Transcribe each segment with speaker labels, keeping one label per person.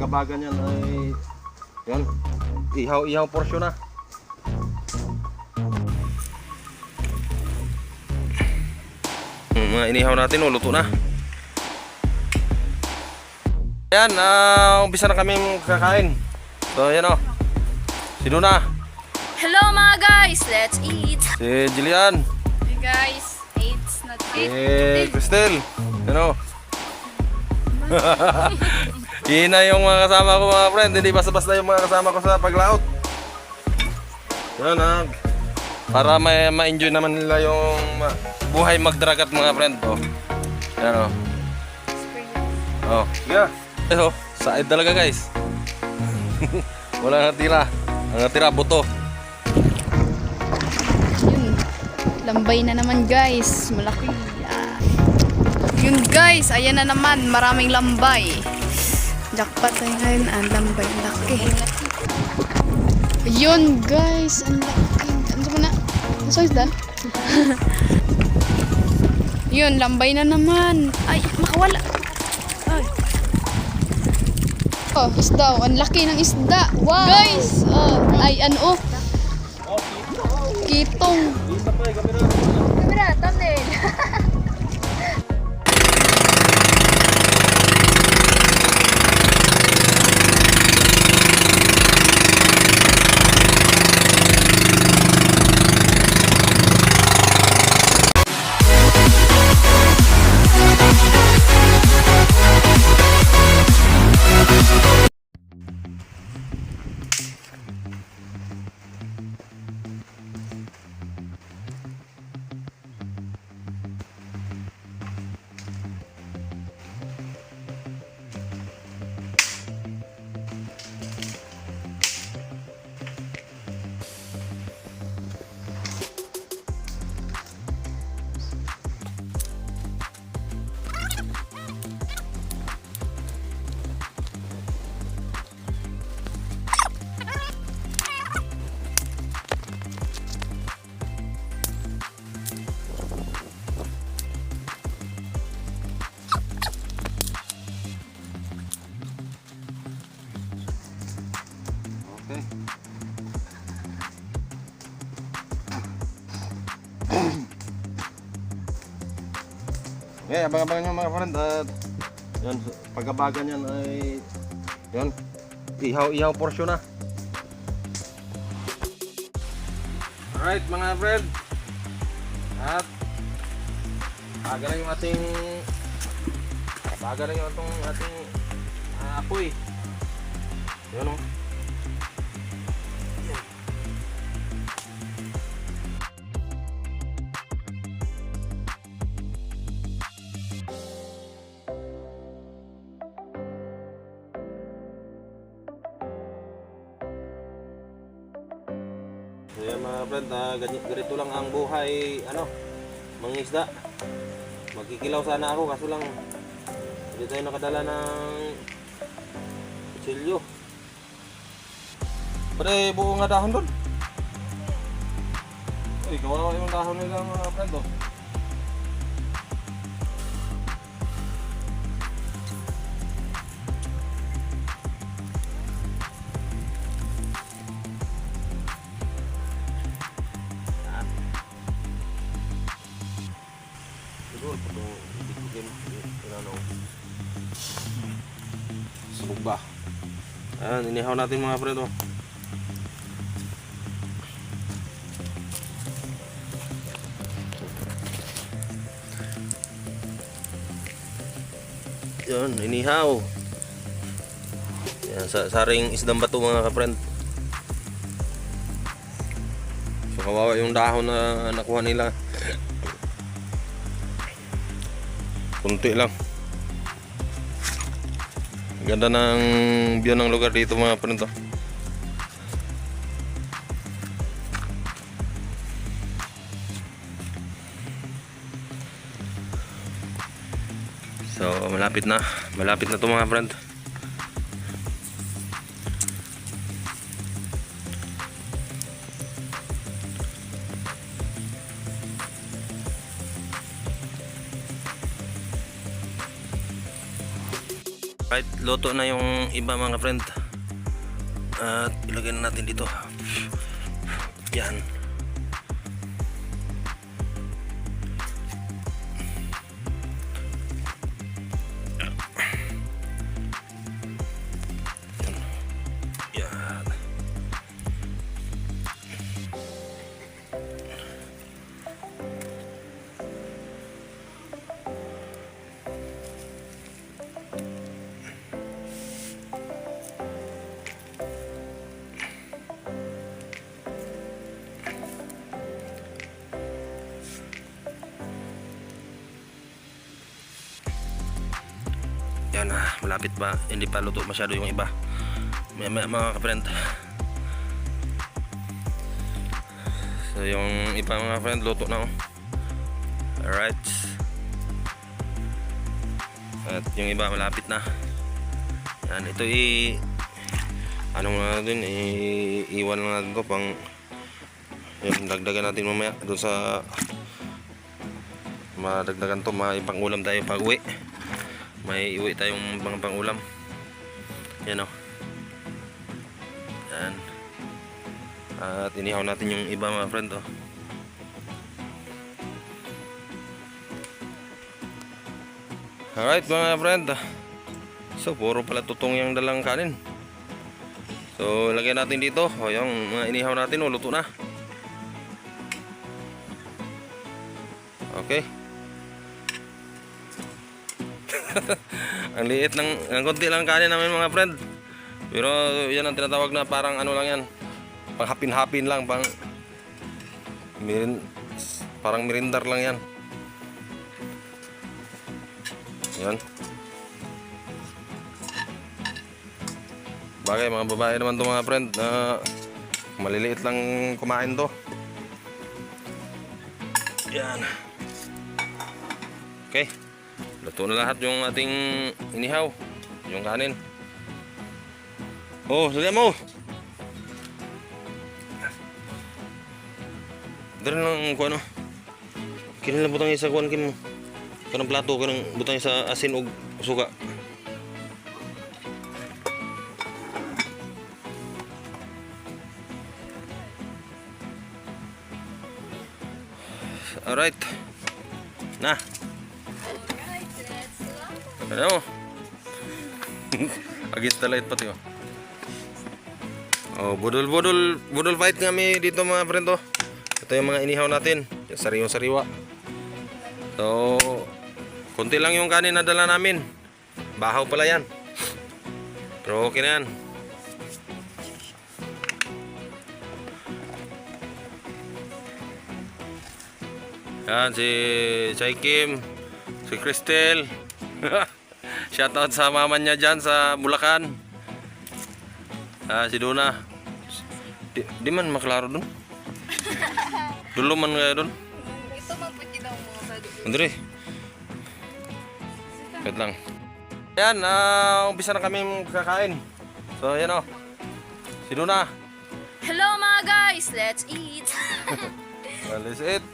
Speaker 1: pagkabagan yan ay yan, ihaw porsyon na. Mga inihaw natin, luto na. Ayan, umpisa na kami kakain. So yan o, si Luna.
Speaker 2: Hello mga guys, let's eat.
Speaker 1: Si Jillian.
Speaker 2: Hey guys, it's not
Speaker 1: Si
Speaker 2: eat.
Speaker 1: Cristel. Yan o. Yun na yung mga kasama ko mga friend. Hindi basta-basta yung mga kasama ko sa paglaot. Yan para ma-enjoy naman nila yung buhay magdragat mga friend. Oh. Yan o. Oh, yeah. Oh, side talaga guys. Wala natira. Ang natira buto.
Speaker 2: Yun, lambay na naman guys, malaki. Yun guys, ayan na naman, maraming lambay. Jackpot tayo ngayon, ang lambay, laki. Yun guys, ang laki. Ano mo na? So is that? Yun, lambay na naman. Ay, makawala. Ay. Oh, isda. Ang laki ng isda. Wow. Guys, ay ano? Kitong. Kamera, thumbnail.
Speaker 1: Okay. Okay, abang-abangan nyo mga friend at yan, pagkabagan yan ay yan, ihaw porsyon na. Alright mga friend, at aga na yung ating apoy. Yan o. So yan mga friend, ganito lang ang buhay mangingisda. Magkikilaw sana ako kaso lang hindi tayo nakadala ng kutsilyo. Pare, buo nga dahon doon. Uy, kawawa yung dahon nila mga friend oh. Subog ba? Ayan, inihaw natin mga friend oh. Yan, inihaw. Yan, saring isdang bato mga ka-friend. So kawawa yung dahon na nakuha nila. Kunti lang. Ganda ng view ng lugar dito mga friend. So malapit na to mga friend. Right, luto na yung iba mga friend. At ilagay na natin dito. Yan. Yan. Yan na, malapit pa, hindi pa luto masyado yung iba. Mga ka-friend. So yung iba mga friend luto na. Alright. At yung iba malapit na. Yan, ito ano na natin, iwan na natin to pang yung dagdagan natin mamaya doon sa madagdagan to, may pang ulam tayo pag uwi. May iwi tayong mga pang-ulam. Yan o. Yan. At inihaw natin yung iba mga friend o. Alright mga friend. So puro pala tutong yung dalang kanin. So lagay natin dito. O yung mga inihaw natin o, luto na. Okay. Ang liit ng konti lang kanin namin mga friend. Pero yan ang tinatawag na parang ano lang yan, pang hapin-hapin lang, parang merindar lang yan. Yan. Bagay mga babae naman to mga friend, na maliliit lang kumain to. Yan. Okay. Luto na lahat yung ating inihaw, yung kanin. Oh, lagyan mo. Dari lang kung ano. Kailan lang butang isa kuhan kin mo. Kanang plato, kanang butang isa asin o suka. Alright. Nah. Ano mo? Against the light pati oh. Oh, budol fight kami dito mga friend oh. Ito yung mga inihaw natin, yung sariwa. So, konti lang yung kanin na dala namin. Bahaw pala yan. Pero okay na yan. Yan si Chai Kim, si Cristel. Shoutout sa mama niya dyan sa Bulacan. Si Duna. Di man maklaro dun. Dulo man kaya dun.
Speaker 2: Ito magpagkita mo sa dulo.
Speaker 1: Andre. Wait lang. Yan, umpisa na kami kakain. So yan o. Si Duna.
Speaker 2: Hello mga guys, let's eat.
Speaker 1: Let's eat.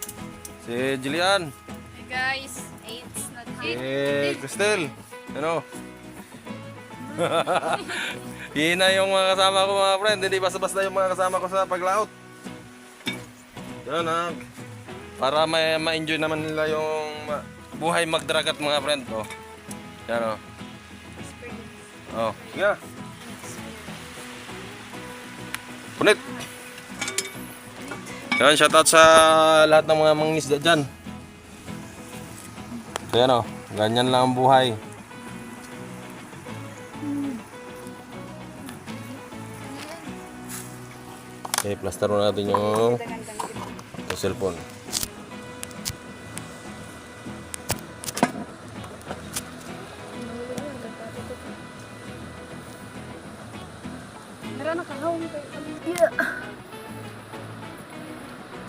Speaker 1: Si Jillian.
Speaker 2: Hey guys, it's not
Speaker 1: Si Cristel. Ano? Hina yung mga kasama ko mga friend. Hindi basta-basta yung mga kasama ko sa paglaot. Yan para ma-enjoy naman nila yung buhay magdragat mga friend. Oh. Yan o. Oh. Yeah. Punit. Yan, shoutout sa lahat ng mga mangingisda dyan. So yan o. Ganyan lang ang buhay. Okay, plaster natin yung cellphone.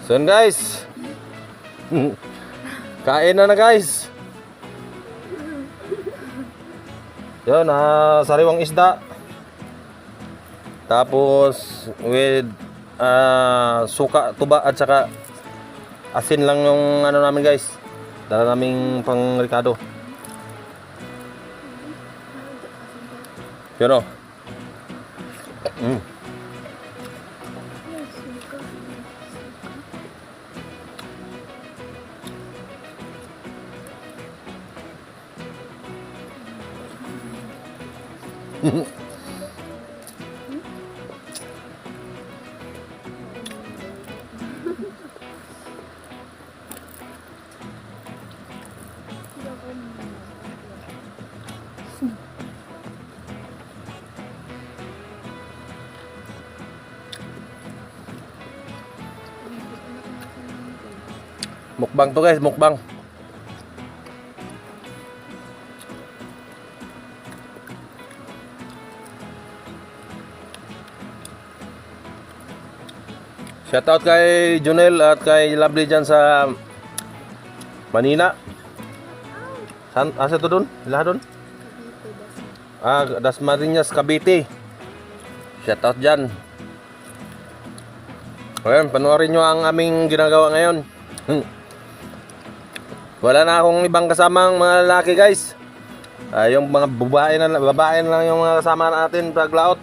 Speaker 1: So yun guys. Kain na guys. Yun, sariwang isda. Tapos with suka, tuba at saka asin lang yung ano namin guys. Dala naming pang Ricardo. Yun o. Mukbang to guys, mukbang. Shoutout kay Junel at kay Lovely dyan sa Manila. Asa to dun? Lahat dun? Dasmariñas, Cavite. Shoutout dyan. Ayan, panoorin nyo ang aming ginagawa ngayon. Wala na akong ibang kasamang mga lalaki guys. Yung mga babae na lang yung mga kasama natin paglaot.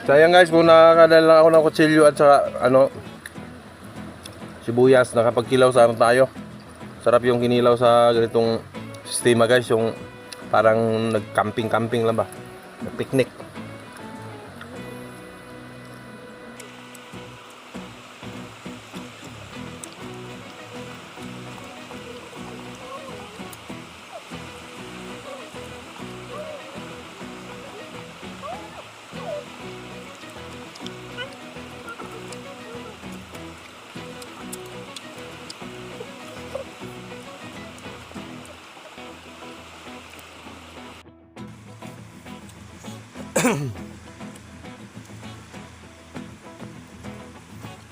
Speaker 1: Sayang guys, kung nakakadala ako ng kutsilyo at saka sibuyas, nakapagkilaw sana tayo. Sarap yung kinilaw sa ganitong sistema guys, yung parang nag-camping-camping lang ba? Picnic.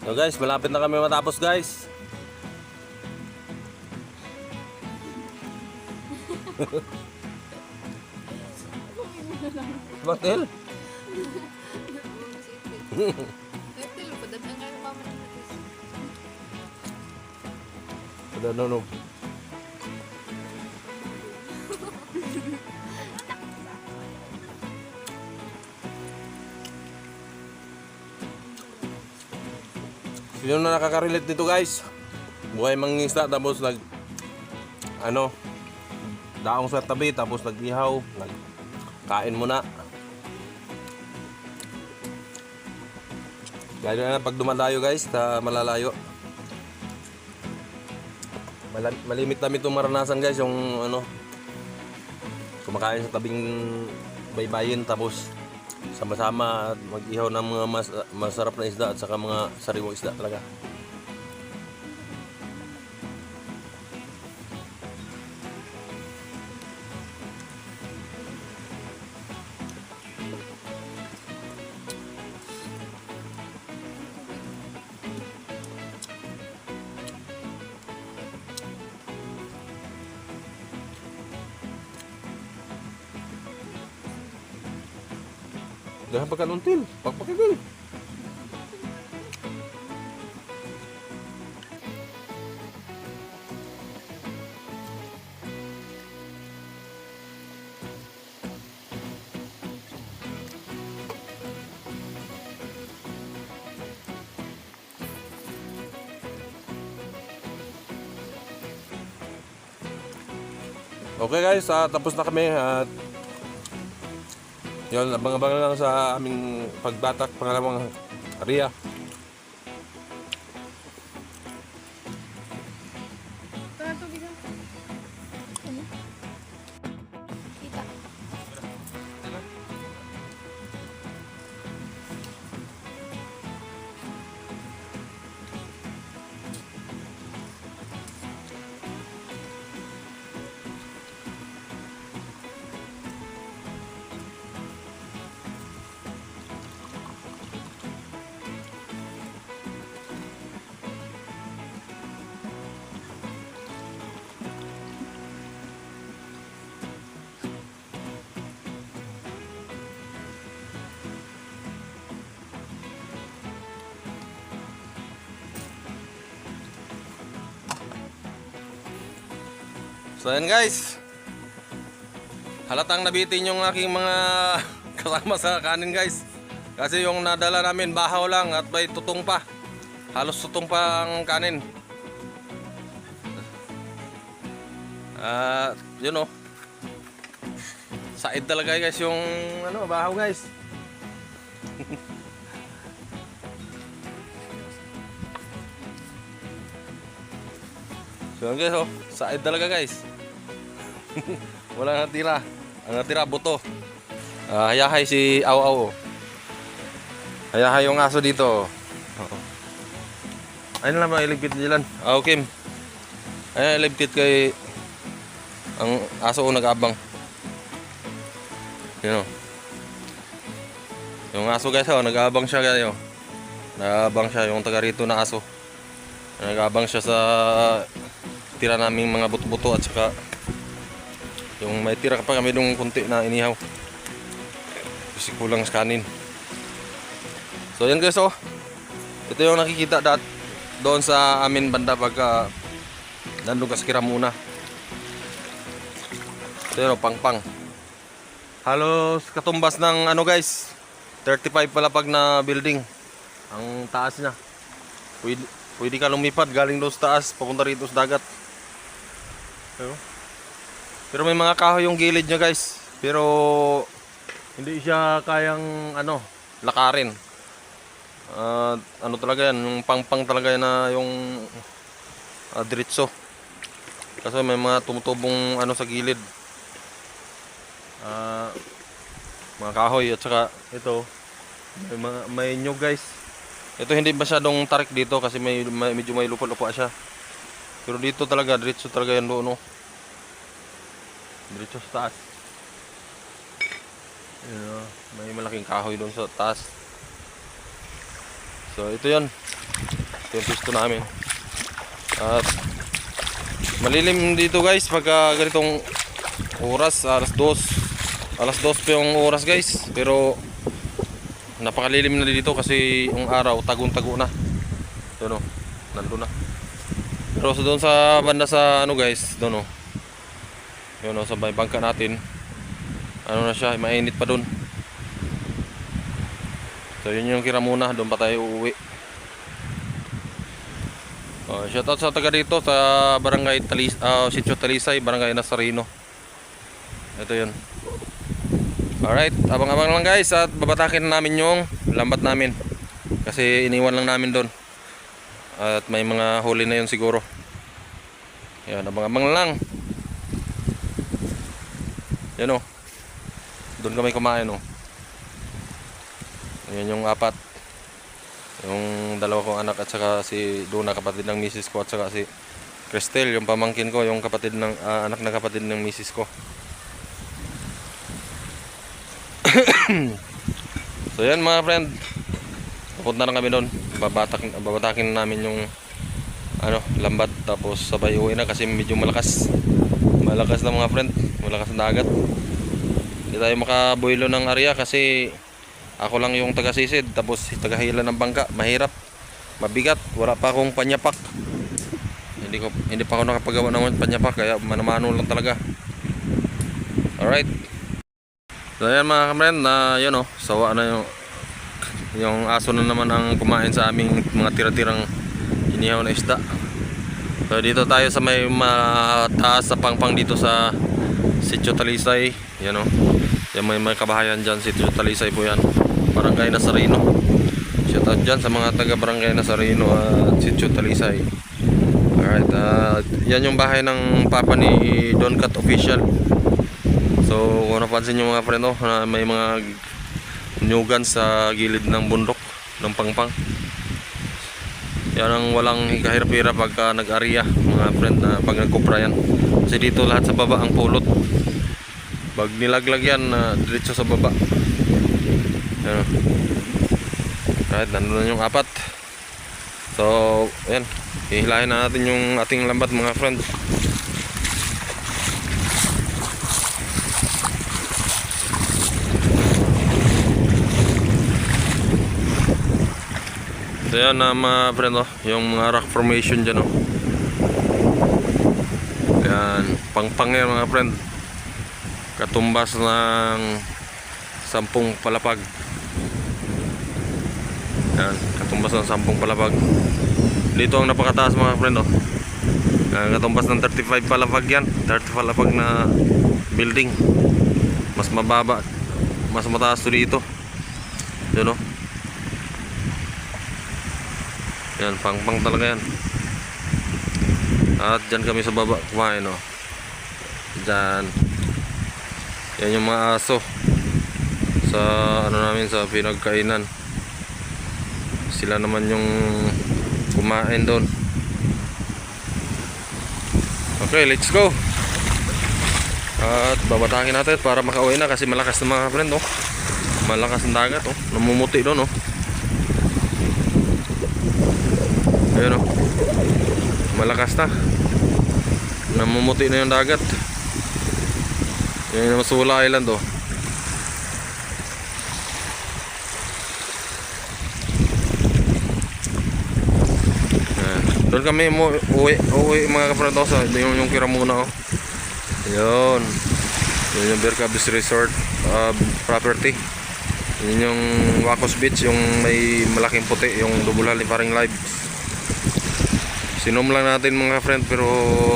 Speaker 1: So guys, malapit na kami matapos guys. Bakit? No. Sino na nakaka-relate dito guys? Buhay mangingisda tapos daong sa tabi tapos nag-ihaw, kain muna. Lalo na pag dumadayo guys, malalayo. Malimit namin itong maranasan guys, yung kumakain sa tabing baybayin tapos sama-sama at mag-ihaw ng mga masarap na isda at saka mga sariwang isda talaga. Dahan pagkanuntil, pagpakigil. Okay guys, tapos na kami at yun, abang-abang lang sa aming pagbatak pangalawang area. So yan guys, halatang nabitin yung aking mga kasama sa kanin guys. Kasi yung nadala namin bahaw lang at may tutong pa. Halos tutong pa ang kanin. Yun o. Said talaga guys yung ano, bahaw guys. So guys oh, said talaga guys. Wala natira. Ang natira buto. Hayahay si Aw-Aw. Hayahay yung aso dito. Oo. Ayun lang mga iligpit dilan. Okay. Ayun iligpit kay ang aso nag-abang. Yun o. Yung aso guys oh, nag-abang siya guys oh. Nag-abang siya yung taga rito na aso. Nag-abang siya sa tira naming mga buto-buto at saka yung may tira pa kami nung kunti na inihaw. Kasi kulang sa kanin. So yan guys oh. Ito yung nakikita doon sa amin banda pagka nandun ka sa Kiramuna. Ito yun oh, pang-pang. Halos katumbas ng ano guys, 35 palapag na building ang taas niya. Pwede ka lumipad galing doon sa taas papunta rito sa dagat. Pero may mga kahoy yung gilid niya guys. Pero hindi siya kayang ano, lakarin. Ano talaga yan, yung pang-pang talaga yan na yung diretso. Kasi may mga tumutubong ano sa gilid. Mga kahoy at saka ito may nyug guys. Ito hindi masyadong tarik dito kasi medyo may lupa-lupa siya. Pero dito talaga diretso talaga yan doon no. Diretso sa taas. May malaking kahoy doon sa taas. So ito yan. Ito yung pisto namin. At malilim dito guys pagka ganitong oras, alas 2 pa yung oras guys. Pero napakalilim na dito kasi yung araw tagong-tago na. Doon o, nandun na. Pero doon sa banda sa ano guys, doon o. Yun o, sa bangka natin. Ano na siya, mainit pa doon. So yun yung Kiramuna, doon pa tayo uuwi. Shoutout sa taga dito sa barangay Sitio Talisay, barangay Nazareno. Ito yun. Alright, abang-abang lang guys at babatakin namin yung lambat namin. Kasi iniwan lang namin doon. At may mga huli na yun siguro. Yan, abang-abang lang. Yan o. Doon kami kumain o. Yan yung apat. Yung dalawa kong anak at saka si Duna, kapatid ng misis ko, at saka si Cristel, yung pamangkin ko, yung kapatid ng anak na kapatid ng misis ko. So yan mga friend, pupunta na kami doon. Babatakin namin yung ano, lambat, tapos sabay uwi na kasi medyo malakas na mga friend, malakas na dagat. Hindi tayo makabuelo ng area kasi ako lang yung taga-sisid, tapos taga-hila ng bangka. Mahirap, mabigat, wala pa akong panyapak. Hindi pa ako nakapagawa ng panyapak, kaya manamano lang talaga. Alright. So yan mga kamren, na yun o, sawa na yung aso na naman ang kumain sa aming mga tira-tirang inihaw na isda. So dito tayo sa may mataas sa pangpang dito sa Sitio Talisay. Yan o, yan may kabahayan dyan, Sitio Talisay po yan, barangay Nazareno. Shoutout dyan sa mga taga barangay Nazareno at Sitio Talisay. Alright, yan yung bahay ng papa ni Don Cat Official. So kung napansin nyo mga friend, na may mga nyugan sa gilid ng bundok ng pangpang. Yan ang walang kahirap-hirap pagka nag-area mga friend, na pag nagkupra yan. Kasi dito lahat sa baba ang pulot. Pag nilaglag yan, diretso sa baba. Yan. Right, nandun yung apat. So yan, hihilahin na natin yung ating lambat mga friend. So yan mga friend, yung mga rock formation dyan. Yan. pangpang yan mga friend. Katumbas ng 10 palapag. Yan, katumbas ng 10 palapag. Dito ang napakataas mga friend, oh. Katumbas ng 35 palapag yan. 30 palapag na building. Mas mababa, mas mataas to dito. Yun, oh. Yan, pang talaga yan. At dyan kami sa baba kumain, oh. Dyan. Yan yung mga aso sa ano namin, sa pinagkainan. Sila naman yung kumain doon. Okay, let's go. At babatangin natin para makauwi na kasi malakas na mga friend, oh. Malakas ang dagat, oh. Namumuti doon, oh. Ayun, oh. Malakas na. Namumuti na yung dagat. Yan yung Masula Island, oh. Doon kami uwi mga ka-friend, oh. Yung Kiramuna, oh. Yun. Yun yung Berkabis Resort property. Yun yung Wacos Beach, yung may malaking puti, yung Dubulhali Paring Live. Sinom lang natin mga friend, pero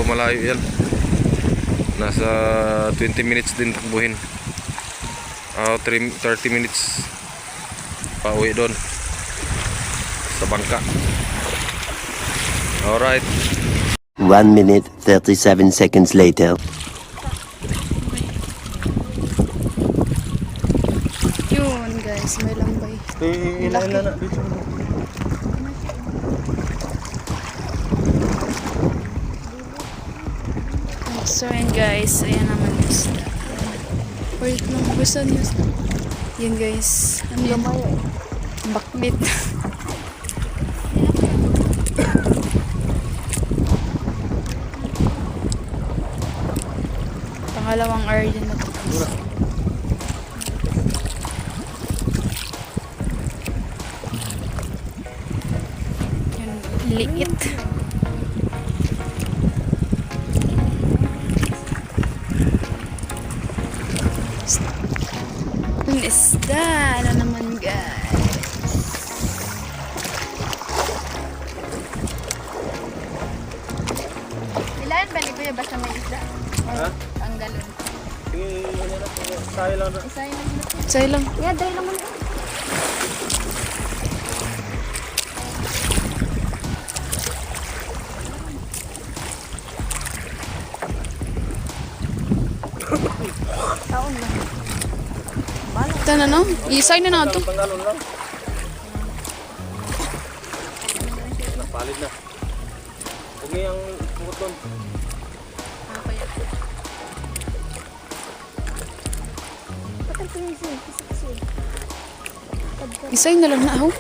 Speaker 1: malayo yan. Nasa 20 minutes din takbuhin. 30 minutes pauwi doon sa bangka. Alright.
Speaker 3: 1 minute 37 seconds later.
Speaker 2: Yun guys, may lambay.
Speaker 1: Ilan na dito.
Speaker 2: So yun guys, ayan naman yung isda. Wait lang, gusto niyo. Yun guys, ano yun? Bakbit. Pangalawang hour din na to. Yun, liit. Yung isda, ano naman guys. Ilan ba ni Kuya basta may isda?
Speaker 1: Ha?
Speaker 2: Ang galon.
Speaker 1: Tayo lang.
Speaker 2: Say lang.
Speaker 4: Ya, dahil naman. Taon lang.
Speaker 2: Ito na no? Isay na na ito.
Speaker 1: Panggalon lang. Palit na. Huwag niya yung puton.
Speaker 4: Patay ko yung sin. Kasi.
Speaker 2: Isay na lang na ako.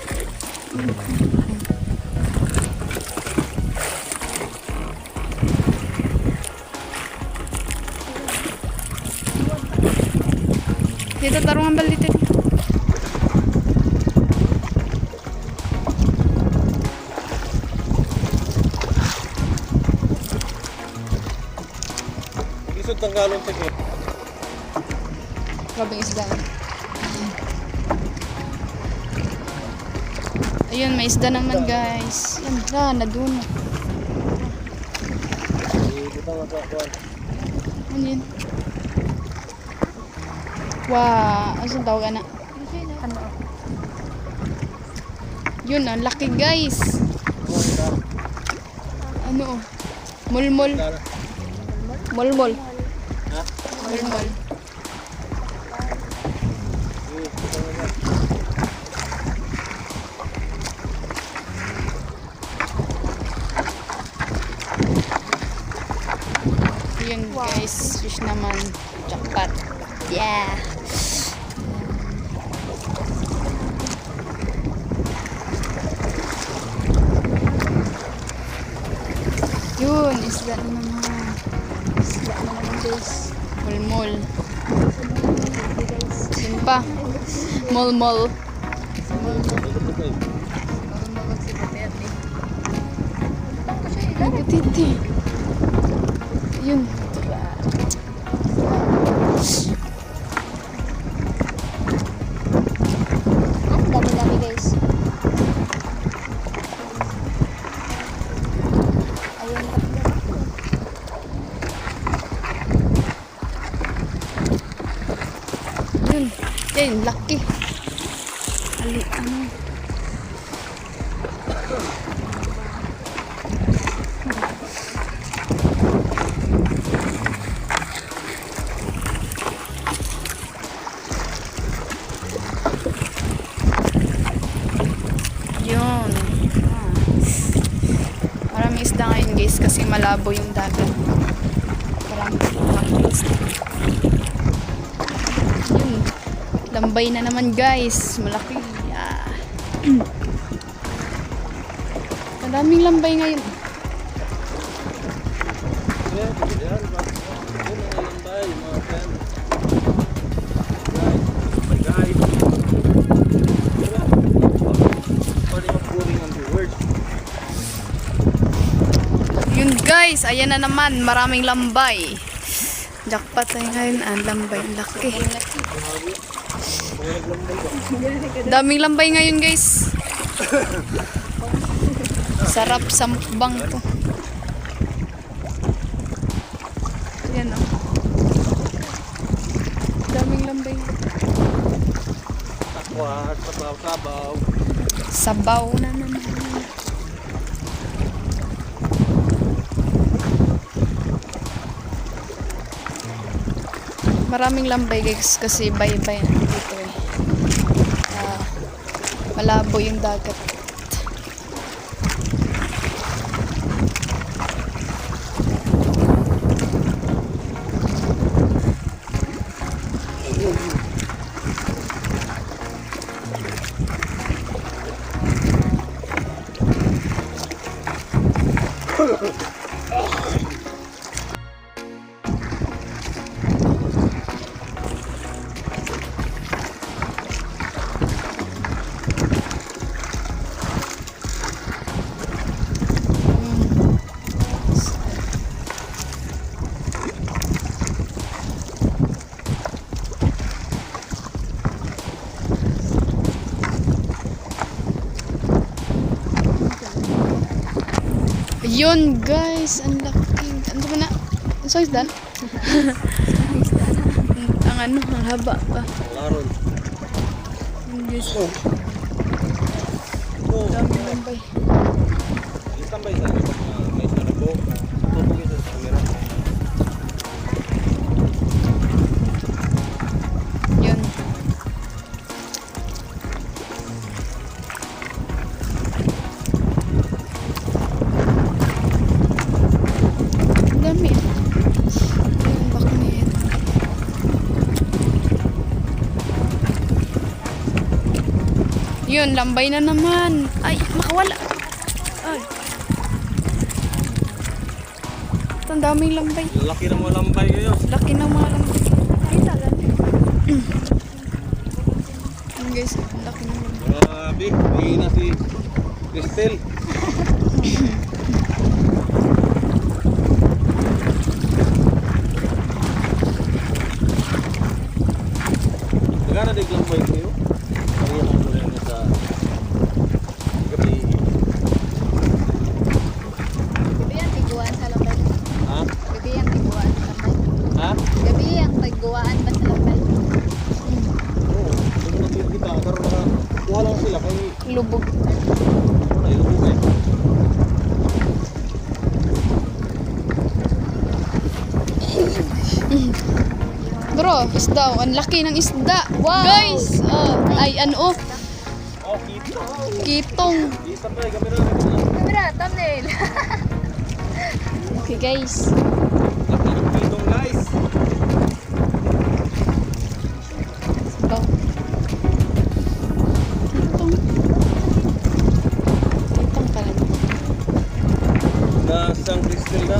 Speaker 2: Dito tarungan balik dito.
Speaker 1: Isod tanggalon ito.
Speaker 2: Grabing isda. Ayun, may isda naman guys. Yan na dun. Ano yun? Wow, asan tawag na?
Speaker 4: Ano?
Speaker 2: Yun, ang laki guys. Ano? Mulmol. Mulmol. Mulmol. Yun guys, fish naman. Jackpot. Yeah. Yun, isda na naman. Isda na naman guys. Mulmol. Yun pa. Mulmol. Nagutiti. Yun. Yan, laki. Ali, ano. Yun. Ah. Maraming isda ngayon guys kasi malabo yung dagat. Maraming isda. Yun. Lambay na naman guys. Malaki. Ah. Madaming lambay ngayon.
Speaker 1: Yan, yan, mga lambay, mga friend. Guys, pwede mag-boring ang viewers.
Speaker 2: Yun guys, ayan na naman, maraming lambay. Jackpot tayo ngayon, lambay, ang laki. Daming lambay ngayon guys. Sarap sa mukbang to. Ayan o. Daming lambay.
Speaker 1: Takwa, sabaw-sabaw.
Speaker 2: Sabaw na naman. Maraming lambay guys kasi bay-bay na dito eh. Malabo yung dagat. Yun guys, ang laki. Ano ba na? Ang size dan? Ang ano, ang haba pa.
Speaker 1: Laron.
Speaker 2: Yun guys.
Speaker 1: Oh,
Speaker 2: Dami lambay.
Speaker 1: tambay sa may sarabo. Tutugin sa camera.
Speaker 2: Yun. Ang dami. Yung bakit. Yun, lambay na naman. Ay, makawala. Ay. Ito, ang daming lambay.
Speaker 1: Laki ng mga lambay kayo.
Speaker 2: Laki ng mga lambay. Yun guys, ang laki ng lambay.
Speaker 1: Grabe, hindi na si Cristel. Nagana din lambay kayo. Kaya lang ko rin sa gabi.
Speaker 4: Gabi ang tiguan sa lambay.
Speaker 1: Ha?
Speaker 4: Gabi ang tiguan sa lambay.
Speaker 1: Ha?
Speaker 4: Gabi ang tiguan ba sa lambay?
Speaker 1: Oo. Kung nakita kita, karoon na kuha lang sila kay
Speaker 2: Lubog.
Speaker 1: ay lubog eh.
Speaker 2: Bro, isda. Ang laki ng isda. Wow! Guys! Ay, ano?
Speaker 1: Oh, kita.
Speaker 2: Kitong.
Speaker 1: Isa pa eh, kamera.
Speaker 4: Kamera, thumbnail.
Speaker 2: Okay, guys.
Speaker 1: Laki ng kitong guys.
Speaker 2: Baw. Kitong. Kitong pala.
Speaker 1: Na isang Cristel na.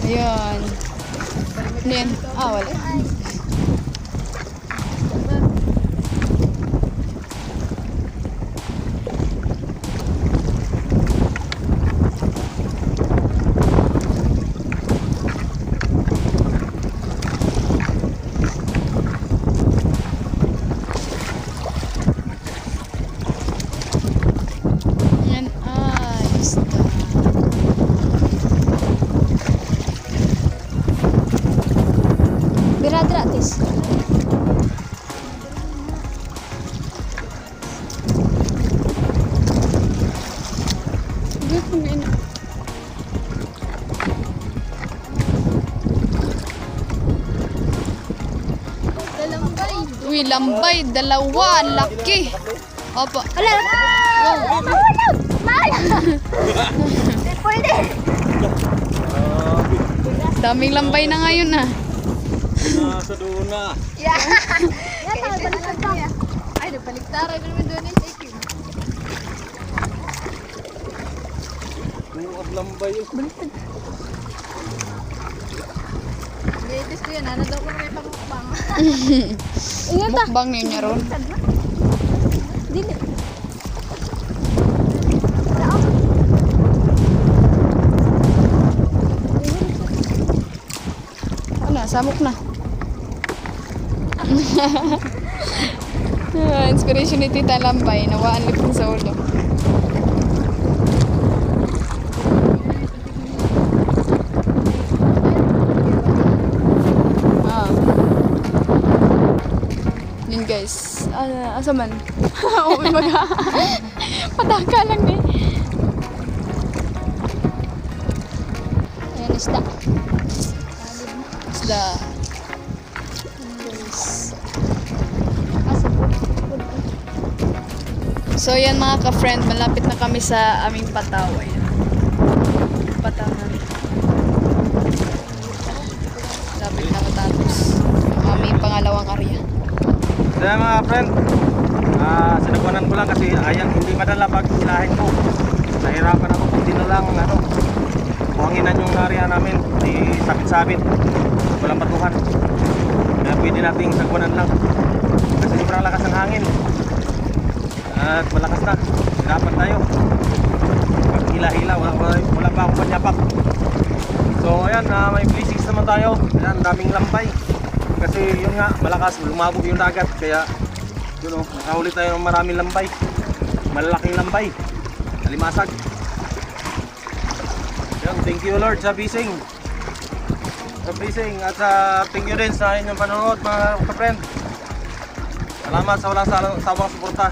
Speaker 2: Ayan. Ano yan? Wala. Yan isda.
Speaker 4: Bira gratis.
Speaker 2: Uy, lambay, dalawa, laki. Opo.
Speaker 4: Wala! Mahulog! Mahulog! Pwede!
Speaker 2: Daming lambay na ngayon ah.
Speaker 1: Sa doon na.
Speaker 4: Yeah! Yan, baliktad pa. Ay, nagbaliktaran naman doon yung ikim.
Speaker 1: Ang lambay yun.
Speaker 4: Latest ko yan, ano daw ko na may pagmukbang.
Speaker 2: Mukbang ninyo ron.
Speaker 4: Dili.
Speaker 2: Ano, samok na. Inspiration ni Tita Lambay, nawaan lipin sa ulo. Ah. Yun guys. Asa man? Oo, baga. Pataka lang eh.
Speaker 4: Ayan, isda.
Speaker 2: Isda. So yan mga ka-friend, malapit na kami sa aming pataw. Ayan. Pataw namin. Malapit na matapos ang aming pangalawang area.
Speaker 1: Kaya mga friend, sinabunan ko lang kasi ayang hindi madala pag hilahin ko. Nahirapan ako kung di na lang buhanginan yung area namin, di sabit-sabit, walang batuhan. Kaya pwede nating sagwanan lang kasi sobrang lakas ng hangin at malakas na, hirapan tayo pag hila-hila, wala pa akong panyapak. So ayan, may blessings naman tayo. Ayan, daming lampay kasi yun nga, malakas, lumabog yung dagat kaya yun o, nakahuli tayo ng maraming lampay, malalaking lampay, nalimasag. Ayan, thank you Lord sa blessing, at thank you din sa inyong panonood mga ka-friend. Salamat sa walang sawang suporta.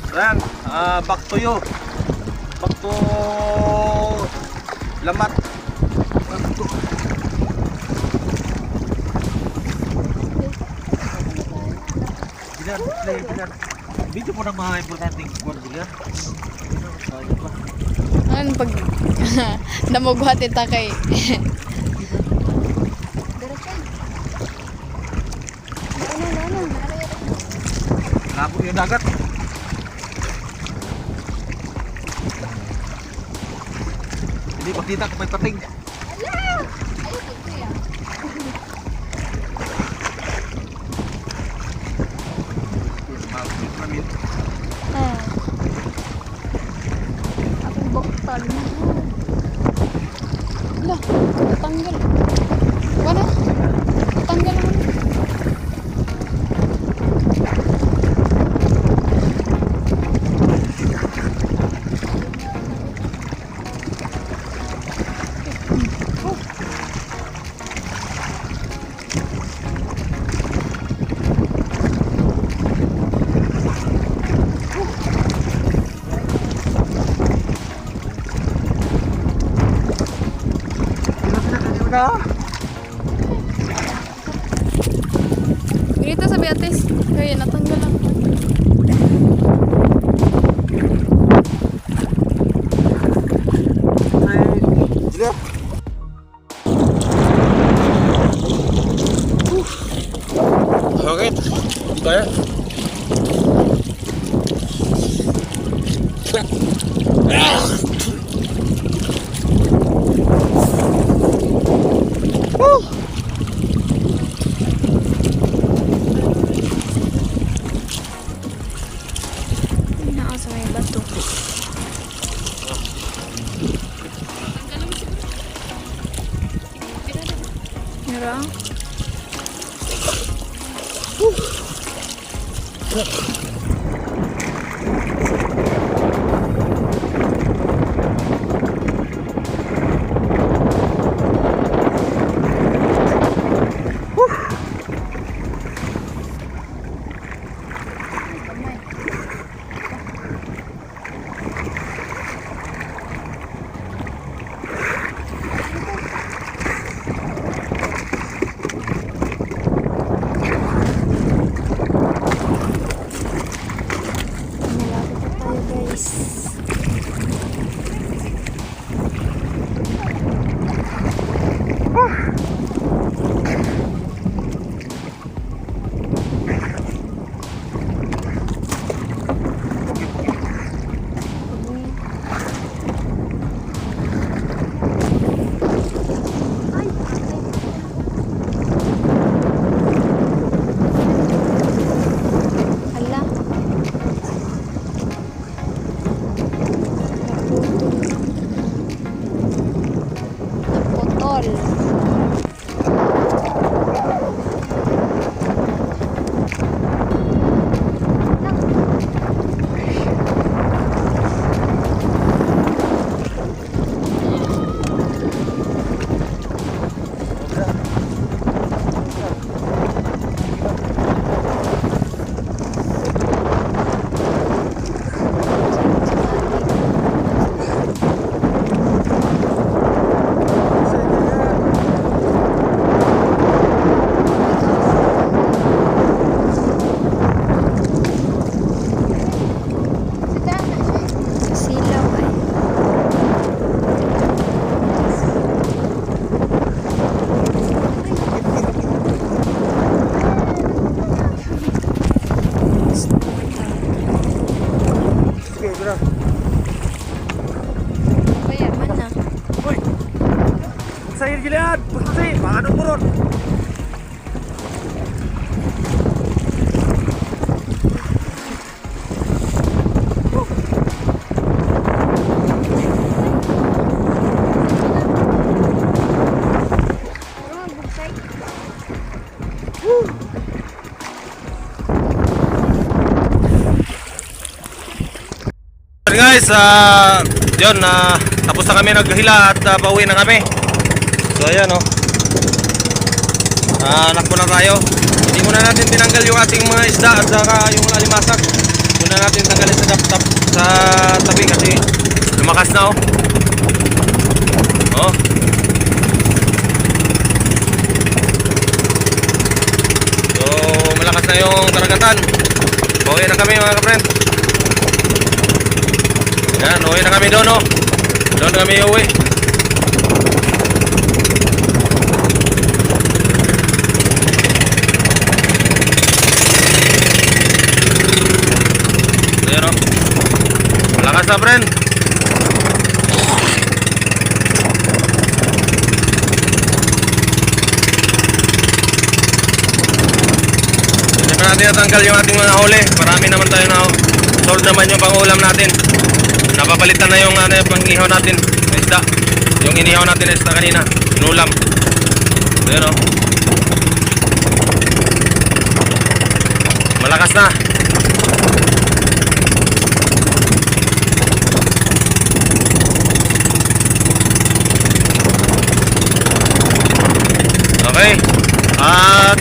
Speaker 1: Ayan, back to you, back to Lamat. Bilan. Video po ng mga importanteng buwan bilan.
Speaker 2: Ano pag namughat ita kay
Speaker 1: Labo yung dagat. Hindi pagkita ko may pating.
Speaker 4: Aking boktal.
Speaker 2: Lah, tanggal. Wala. Tanggal naman. Dito sa Beatrice. Kaya natanggal lang.
Speaker 1: Okay, kaya.
Speaker 2: Naka sa may bato. Mira. Ala. Naputol. Sa silaw ay. Kaya man na.
Speaker 5: Saya gilian, putsi, paano turun?
Speaker 1: Guys, yun, tapos na kami naghila at pauwi na kami. So ayan oh. Anak na tayo. Hindi muna natin tinanggal yung ating mga isda at saka yung alimasak. Muna natin tanggalin sa tabi kasi lumakas na oh. Oh. So malakas na yung karagatan. Pauwi na kami mga ka-friend. Yan, uwi na kami doon oh. Doon kami uwi. Ayan oh. Malakas na friend. Hindi pa natin natanggal yung ating mga huli. Marami naman tayo na sold naman yung pang-ulam natin. Napapalitan na yung pang-ihaw natin na isda. Yung inihaw natin na isda kanina, inulam. Ayan o. Malakas na. Okay. At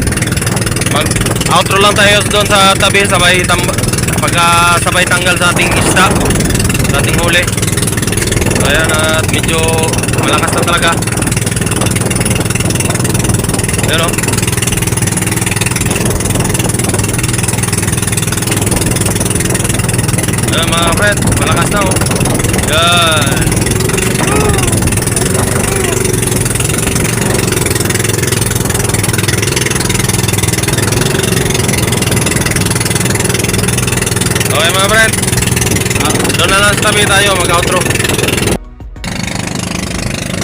Speaker 1: mag-outro lang tayo doon sa tabi, sabay tanggal sa ating isda, sa ating huli. So ayan, at medyo malakas na talaga. Ayan o. Ayan mga friend, malakas na o. Ayan. Okay mga friend, doon na lang sa tabi tayo mag-outro.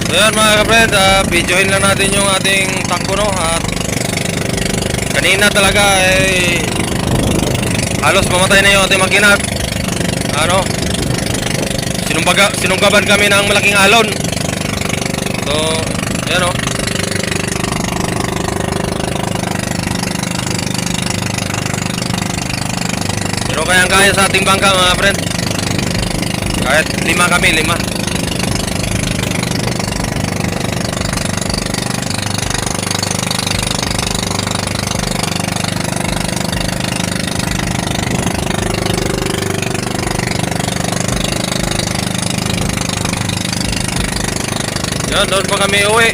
Speaker 1: So yan mga ka-friend, videohin lang natin yung ating takbo no. At kanina talaga halos mamatay na yung ating makina. Ano, sinunggaban kami ng malaking alon. So yan o. Pero kayang-kaya sa ating bangka mga friend. Kahit 5 kami, 5. Yan, doon pa kami uwi.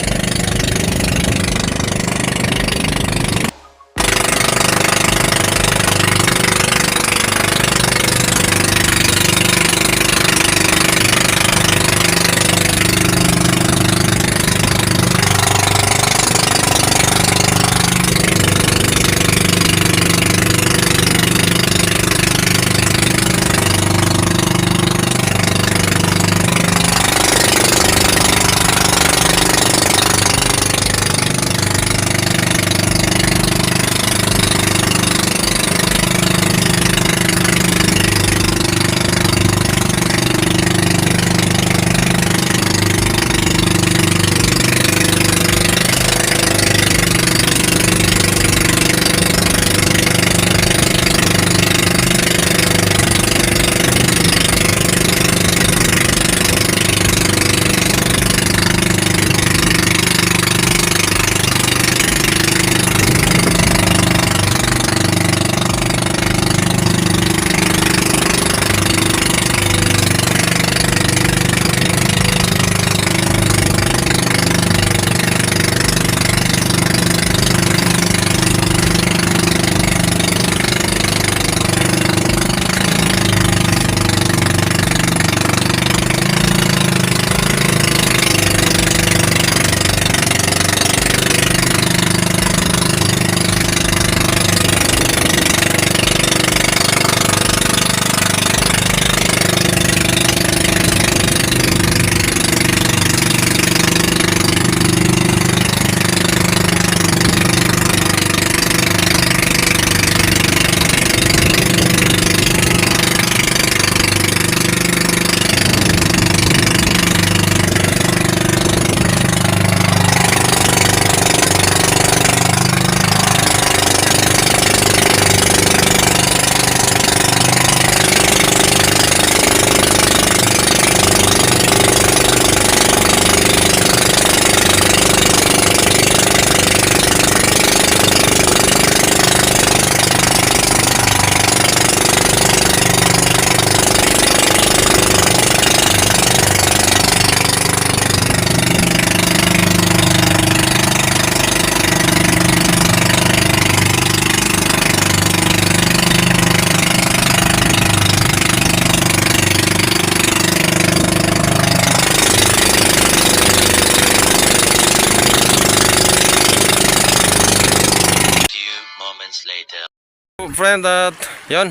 Speaker 1: Friend, at yun.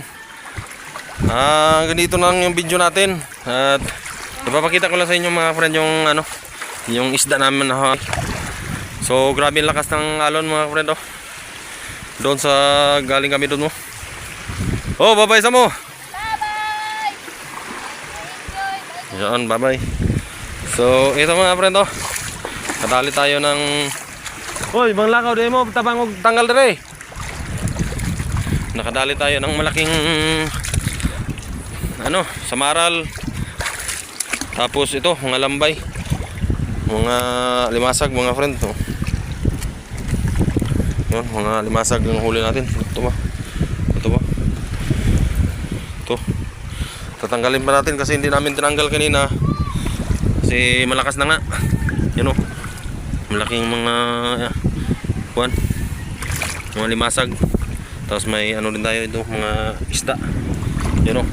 Speaker 1: Ganito lang yung video natin. At ipapakita ko lang sa inyo mga friend yung ano, yung isda namin. So grabe yung lakas ng alon mga friend. Doon sa galing kami doon mo. Oh, bye-bye sa mo.
Speaker 4: Bye-bye! Enjoy!
Speaker 1: Yan, bye-bye. So ito mga friend. Kadali tayo ng... Hoy, bang lakaw din mo, tabang og tanggal dire. Nakadali tayo ng malaking ano, samaral. Tapos ito, mga lambay. Mga limasag mga friend. Yan, mga limasag yung huli natin. Ito ba? Ito ba? Ito. Tatanggalin pa natin kasi hindi namin tinanggal kanina. Kasi malakas na nga. Yan o. Malaking mga kuwan. Mga limasag. Tapos may ano din tayo ito, mga isda. Yan o.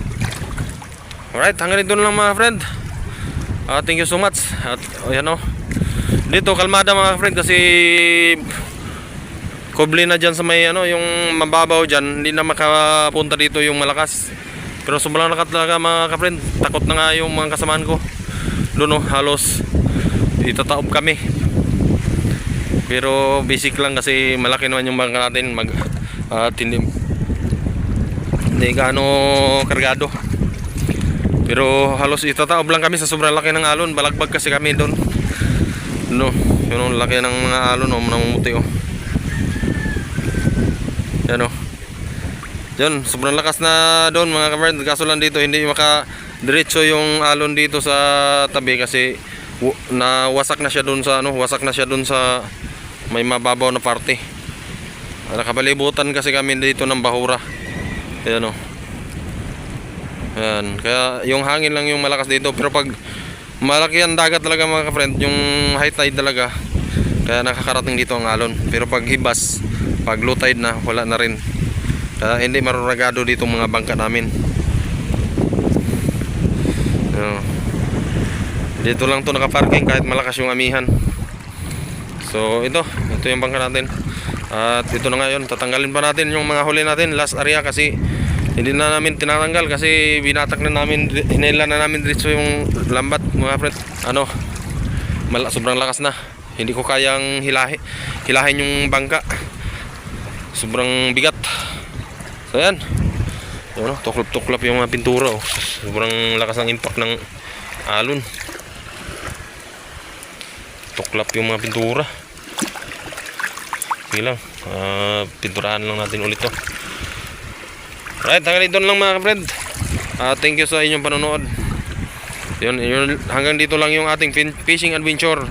Speaker 1: Alright, hanggang dito lang mga friend. Thank you so much. At yan o. Dito kalmada mga friend kasi kubli na dyan sa may ano, yung mababaw dyan. Hindi na makapunta dito yung malakas. Pero sobrang lakas talaga mga ka-friend. Takot na nga yung mga kasamaan ko. Doon o, halos itataob kami. Pero basic lang kasi malaki naman yung bangka natin. Hindi gaano kargado. Pero halos itataob lang kami sa sobrang laki ng alon. Balagbag kasi kami doon. No, yun ang laki ng mga alon o, namumuti o. Yan o. Yan, sobrang lakas na doon mga ka-friend. Kaso lang dito hindi maka-diretso yung alon dito sa tabi kasi nawasak na siya doon sa ano, wasak na siya doon sa may mababaw na parte. Nakabalibutan kasi kami dito ng bahura. Ayan o. Ayan. Kaya yung hangin lang yung malakas dito. Pero pag malaki ang dagat talaga mga ka-friend, yung high tide talaga, kaya nakakarating dito ang alon. Pero pag hibas, pag low tide na, wala na rin. Kaya hindi maruragado dito mga bangka namin. Ayan. Dito lang to nakaparking kahit malakas yung amihan. So ito yung bangka natin. At ito na ngayon, tatanggalin pa natin yung mga huli natin, last area kasi hindi na namin tinatanggal kasi binatak na namin, hinila na namin diretso yung lambat mga friend. Ano, sobrang lakas na. Hindi ko kayang hilahin yung bangka. Sobrang bigat. So yan. Ano, tuklap-tuklap yung mga pintura oh. Sobrang lakas ng impact ng alon. Tuklap yung mga pintura. Sige lang, pinturahan lang natin ulit to. Right, hanggang dito lang mga friend. Thank you sa inyong panonood. Yun, hanggang dito lang yung ating fishing adventure.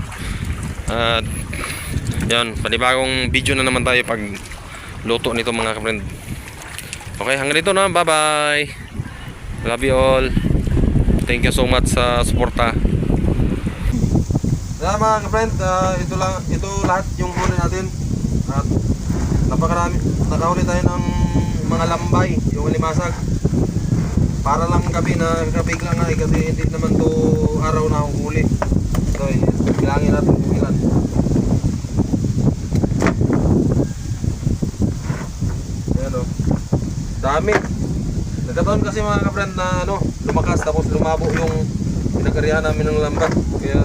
Speaker 1: Yan, panibagong video na naman tayo pag luto nito mga friend. Okay, hanggang dito na. Bye bye. Love you all. Thank you so much sa suporta. Yan mga friend, ito lahat yung huli natin. At napakarami, nakahuli tayo ng mga lambay, yung limasag. Para lang kami na kabigla nga kasi hindi naman to araw na akong huli. So bilangin natin kung ilan. Ayan o, dami. Nagkataon kasi mga ka-friend na ano, lumakas tapos lumabo yung pinagkarihan namin ng lambat. Kaya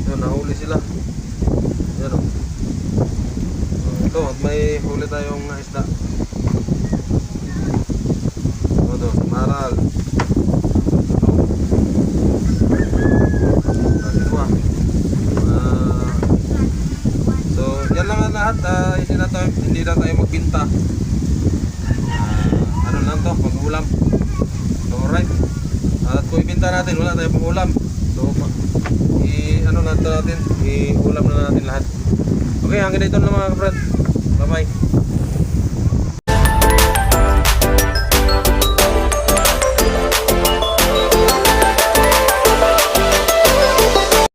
Speaker 1: yun, nahuli sila. Ayan o. Ito, may huli tayong isda. Ito, maral. So, yan lang ang lahat. Hindi na tayo magbinta. Ano lang to, pag-ulam. So, alright. At kung ibinta natin, wala tayong pag-ulam. So, ano natin, i-ulam na natin lahat. Okay, hanggang dito na mga kapatid. Bye bye.